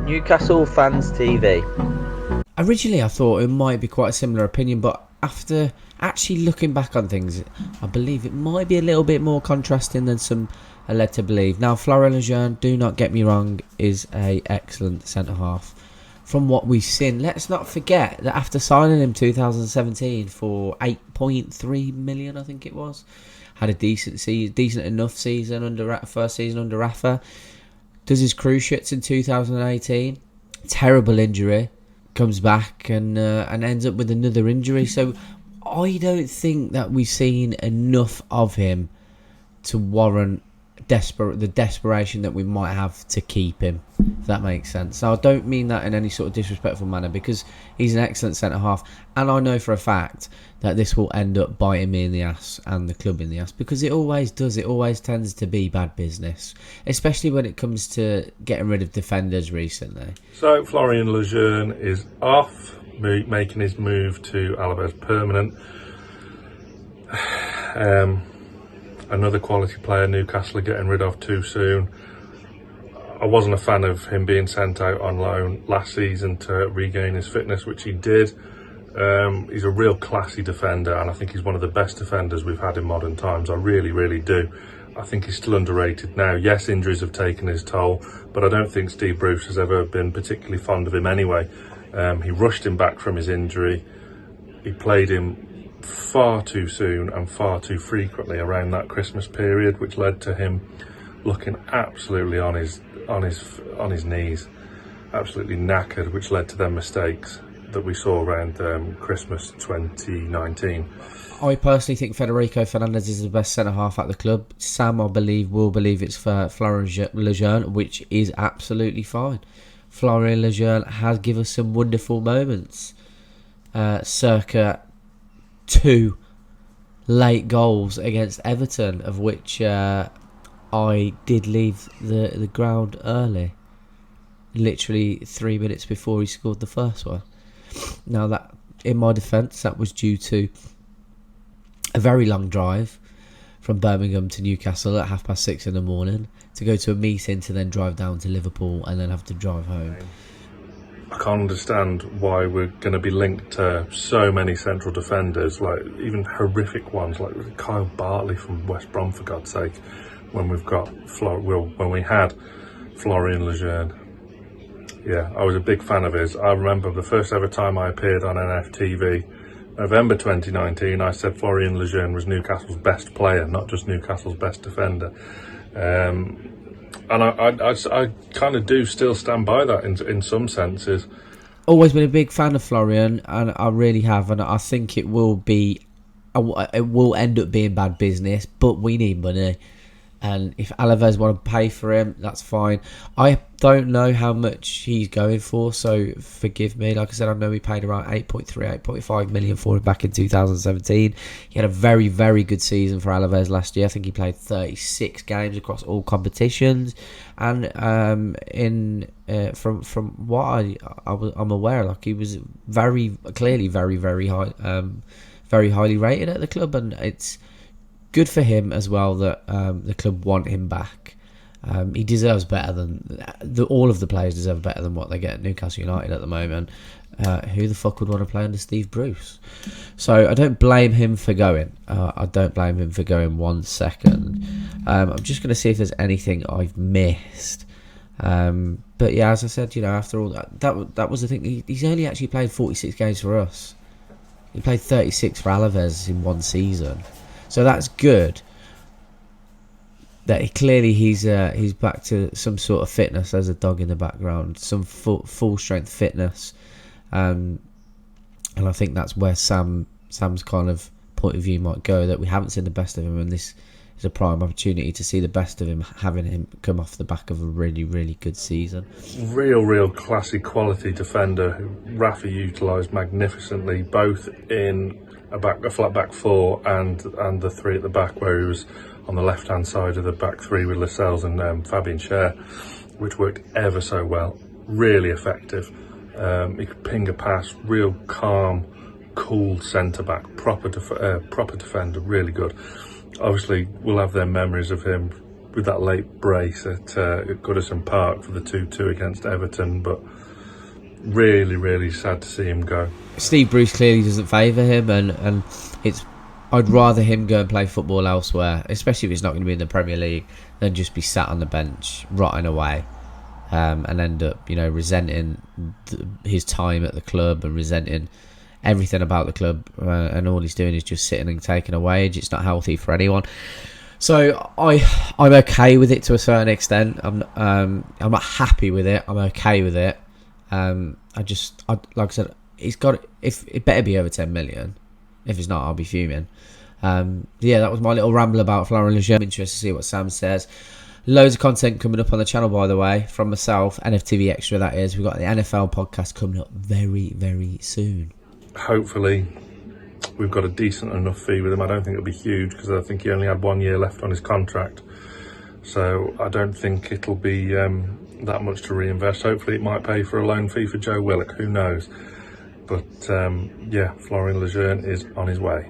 Newcastle Fans TV. Originally I thought it might be quite a similar opinion, but after actually looking back on things, I believe it might be a little bit more contrasting than some are led to believe. Now, Florian Lejeune, do not get me wrong, is an excellent centre-half. From what we've seen, let's not forget that after signing him 2017 for 8.3 million, I think it was, had a decent enough season under first season under Rafa. Does his cruciates in 2018, terrible injury, comes back and ends up with another injury. So I don't think that we've seen enough of him to warrant the desperation that we might have to keep him, if that makes sense. So I don't mean that in any sort of disrespectful manner, because he's an excellent centre-half, and I know for a fact that this will end up biting me in the ass and the club in the ass, because it always does. It always tends to be bad business, especially when it comes to getting rid of defenders recently. So Florian Lejeune is off, making his move to Alaves permanent. Another quality player Newcastle are getting rid of too soon. I wasn't a fan of him being sent out on loan last season to regain his fitness, which he did. He's a real classy defender, and I think he's one of the best defenders we've had in modern times. I really, really do. I think he's still underrated now. Yes, injuries have taken his toll, but I don't think Steve Bruce has ever been particularly fond of him anyway. He rushed him back from his injury. He played him far too soon and far too frequently around that Christmas period, which led to him looking absolutely on his knees, absolutely knackered, which led to them mistakes that we saw around Christmas 2019. I personally think Federico Fernandez is the best centre-half at the club. Sam, I believe, will believe it's for Florian Lejeune, which is absolutely fine. Florian Lejeune has given us some wonderful moments, circa 2 late goals against Everton, of which I did leave the ground early, literally 3 minutes before he scored the first one. Now, that, in my defence, that was due to a very long drive from Birmingham to Newcastle at 6:30 in the morning to go to a meeting, to then drive down to Liverpool and then have to drive home. I can't understand why we're going to be linked to so many central defenders, like even horrific ones like Kyle Bartley from West Brom, for God's sake, when we've got when we had Florian Lejeune. Yeah, I was a big fan of his. I remember the first ever time I appeared on NFTV, November 2019, I said Florian Lejeune was Newcastle's best player, not just Newcastle's best defender. And I kind of do still stand by that in some senses. Always been a big fan of Florian, and I really have, and I think it will end up being bad business, but we need money. And if Alaves want to pay for him, that's fine. I don't know how much he's going for, so forgive me. Like I said, I know we paid around 8.5 million for him back in 2017. He had a very, very good season for Alaves last year. I think he played 36 games across all competitions. And from what I'm aware, like, he was very clearly very, very high, very highly rated at the club, and it's good for him as well that the club want him back. He deserves better than all of the players deserve better than what they get at Newcastle United at the moment. Who the fuck would want to play under Steve Bruce? So I don't blame him for going. I don't blame him for going 1 second. I'm just going to see if there's anything I've missed. But yeah, as I said, after all that was the thing. He's only actually played 46 games for us. He played 36 for Alaves in one season. So that's good. That he's back to some sort of fitness. There's a dog in the background, some full strength fitness, and I think that's where Sam's kind of point of view might go. That we haven't seen the best of him, and this is a prime opportunity to see the best of him, having him come off the back of a really, really good season. Real classy quality defender who Rafa utilised magnificently, both in a flat back four and the three at the back, where he was on the left hand side of the back three with Lascelles and Fabian Schär, which worked ever so well. Really effective. He could ping a pass, real calm, cool centre back, proper defender, really good. Obviously, we'll have their memories of him with that late brace at Goodison Park for the 2-2 against Everton, but really sad to see him go. Steve Bruce clearly doesn't favour him, and I'd rather him go and play football elsewhere, especially if it's not going to be in the Premier League, than just be sat on the bench rotting away, and end up, resenting his time at the club and resenting everything about the club, and all he's doing is just sitting and taking a wage. It's not healthy for anyone. So I'm okay with it to a certain extent. I'm not happy with it. I'm okay with it. Like I said, it better be over 10 million. If it's not, I'll be fuming. That was my little ramble about Florian Lejeune. I'm interested to see what Sam says. Loads of content coming up on the channel, by the way, from myself, NFTV Extra, that is. We've got the NFL podcast coming up very, very soon. Hopefully we've got a decent enough fee with him. I don't think it'll be huge, because I think he only had 1 year left on his contract, so I don't think it'll be that much to reinvest. Hopefully it might pay for a loan fee for Joe Willock, who knows. But Florian Lejeune is on his way.